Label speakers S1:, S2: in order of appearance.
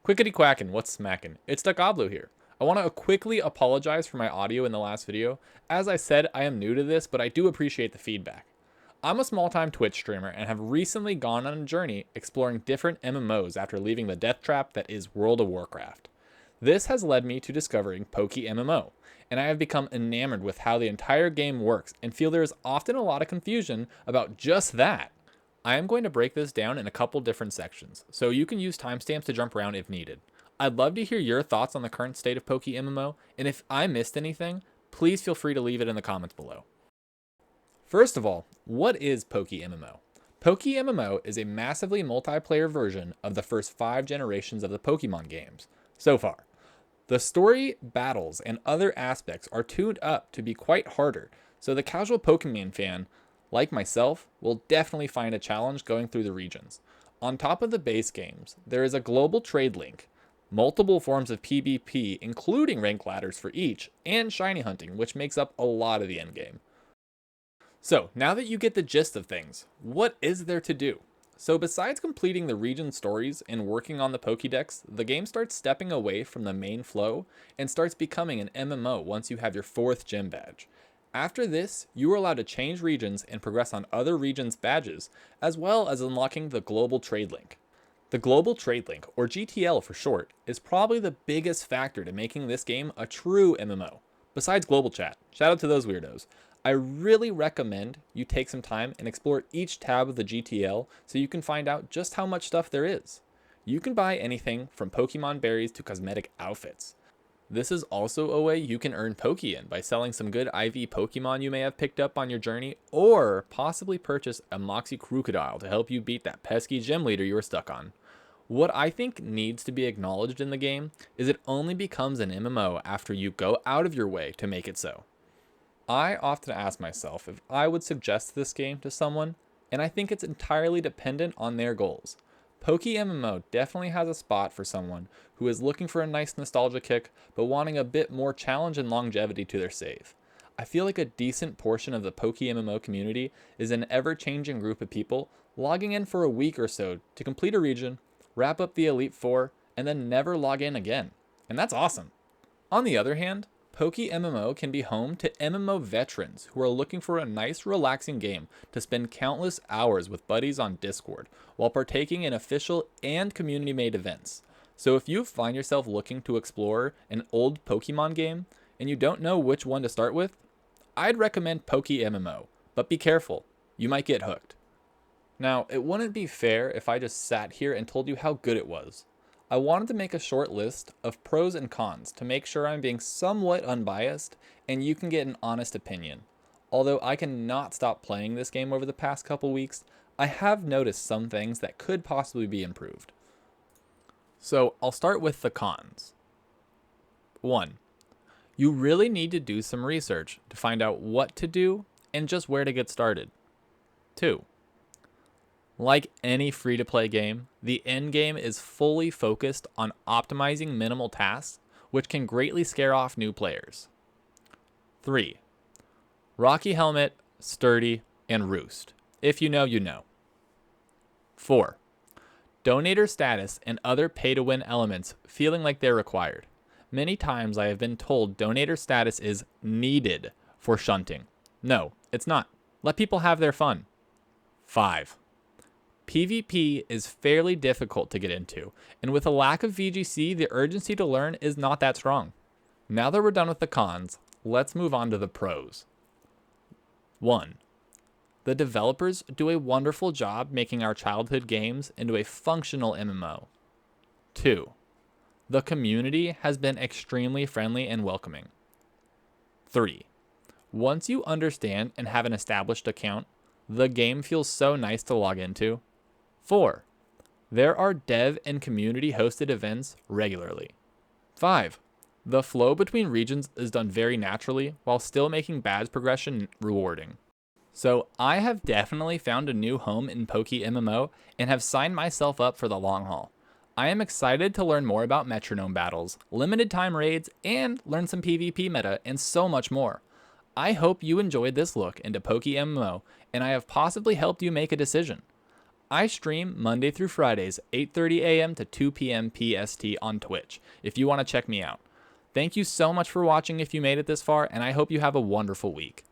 S1: Quickity quackin', what's smackin'? It's Duckoblo here. I want to quickly apologize for my audio in the last video. As I said, I am new to this, but I do appreciate the feedback. I'm a small-time Twitch streamer and have recently gone on a journey exploring different MMOs after leaving the death trap that is World of Warcraft. This has led me to discovering PokéMMO, and I have become enamored with how the entire game works and feel there is often a lot of confusion about just that. I am going to break this down in a couple different sections, so you can use timestamps to jump around if needed. I'd love to hear your thoughts on the current state of PokéMMO, and if I missed anything, please feel free to leave it in the comments below. First of all, what is PokéMMO? PokéMMO is a massively multiplayer version of the first 5 generations of the Pokemon games, so far. The story, battles, and other aspects are tuned up to be quite harder, so the casual Pokemon fan, like myself, will definitely find a challenge going through the regions. On top of the base games, there is a global trade link, multiple forms of PvP including rank ladders for each, and shiny hunting, which makes up a lot of the endgame. So, now that you get the gist of things, what is there to do? So besides completing the region stories and working on the Pokédex, the game starts stepping away from the main flow and starts becoming an MMO once you have your 4th gym badge. After this, you are allowed to change regions and progress on other regions' badges, as well as unlocking the Global Trade Link. The Global Trade Link, or GTL for short, is probably the biggest factor to making this game a true MMO. Besides global chat, shout out to those weirdos. I really recommend you take some time and explore each tab of the GTL so you can find out just how much stuff there is. You can buy anything from Pokemon berries to cosmetic outfits. This is also a way you can earn Pokeyen by selling some good IV Pokemon you may have picked up on your journey, or possibly purchase a Moxie Crocodile to help you beat that pesky gym leader you were stuck on. What I think needs to be acknowledged in the game is it only becomes an MMO after you go out of your way to make it so. I often ask myself if I would suggest this game to someone, and I think it's entirely dependent on their goals. PokéMMO definitely has a spot for someone who is looking for a nice nostalgia kick, but wanting a bit more challenge and longevity to their save. I feel like a decent portion of the PokéMMO community is an ever-changing group of people logging in for a week or so to complete a region, wrap up the Elite Four, and then never log in again. And that's awesome. On the other hand, PokéMMO can be home to MMO veterans who are looking for a nice, relaxing game to spend countless hours with buddies on Discord while partaking in official and community-made events. So if you find yourself looking to explore an old Pokemon game and you don't know which one to start with, I'd recommend PokéMMO, but be careful, you might get hooked. Now, it wouldn't be fair if I just sat here and told you how good it was. I wanted to make a short list of pros and cons to make sure I'm being somewhat unbiased and you can get an honest opinion. Although I cannot stop playing this game over the past couple weeks, I have noticed some things that could possibly be improved. So I'll start with the cons. 1. You really need to do some research to find out what to do and just where to get started. 2. Like any free-to-play game, the end game is fully focused on optimizing minimal tasks, which can greatly scare off new players. 3. Rocky helmet, sturdy, and roost. If you know, you know. 4. Donator status and other pay-to-win elements feeling like they're required. Many times I have been told donator status is needed for shunting. No, it's not. Let people have their fun. 5. PvP is fairly difficult to get into, and with a lack of VGC, the urgency to learn is not that strong. Now that we're done with the cons, let's move on to the pros. 1. The developers do a wonderful job making our childhood games into a functional MMO. 2. The community has been extremely friendly and welcoming. 3. Once you understand and have an established account, the game feels so nice to log into. 4. There are dev and community hosted events regularly. 5. The flow between regions is done very naturally while still making badge progression rewarding. So I have definitely found a new home in PokéMMO and have signed myself up for the long haul. I am excited to learn more about metronome battles, limited time raids, and learn some PvP meta and so much more. I hope you enjoyed this look into PokéMMO and I have possibly helped you make a decision. I stream Monday through Fridays, 8:30 a.m. to 2 p.m. PST on Twitch, if you want to check me out. Thank you so much for watching if you made it this far, and I hope you have a wonderful week.